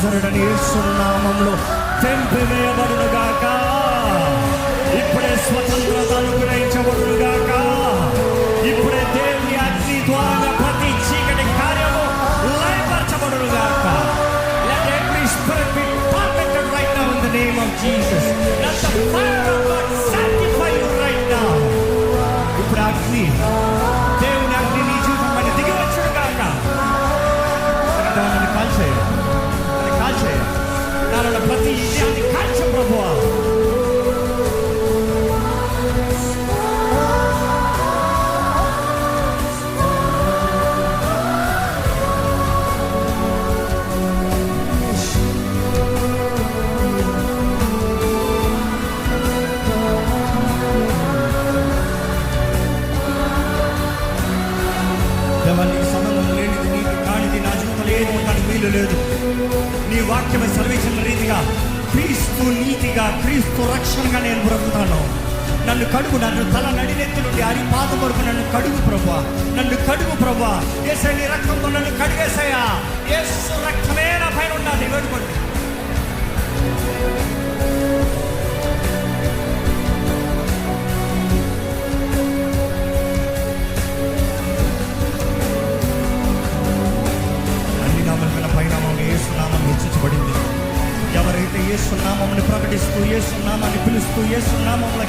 నజరుడని యేసు నామములో తెంపివేయబడును గాక. ఇప్పుడే స్వతంత్రత అనుగ్రహించబడును గాక. ఇప్పుడే దేవుని అగ్ని ద్వారా ప్రతి చీకటి కార్యము లయపరచబడును గాక. Let every spirit be tormented right now in the name of Jesus. Let the fire of God sanctify you right now. ఇప్పుడు అగ్ని, దేవుని అగ్ని నీ జీవితం పైన దిగి వచ్చును గాక. నన్ను కాల్చేయ, నన్ను కాల్చేయ, నాలో ప్రతి విషయాన్ని కాల్చు ప్రభువా. దేవానికి సంబంధం లేనిది, నీకు కానిది నా జీవితంలో ఏది ఉండడానికి వీలు లేదు. నీ వాక్యమే సర్వేసిన రీతిగా క్రీస్తు నీతిగా, క్రీస్తు రక్షణగా నేను బ్రతుకుతాను. నన్ను కడుగు, నన్ను తల నడినెత్తి నుండి అరి పాదం వరకు నన్ను కడుగు ప్రభువా, నన్ను కడుగు ప్రభువా. యేసయ్య నీ రక్తంతో నన్ను కడిగేసయ్యా. యేసు రక్తమే నా పైన ఉండాలి. వేడుకోండి. యేసునామం హెచ్చించబడింది. ఎవరైతే యేసునామముని ప్రకటిస్తూ, యేసునామాన్ని పిలుస్తూ, యేసునామముల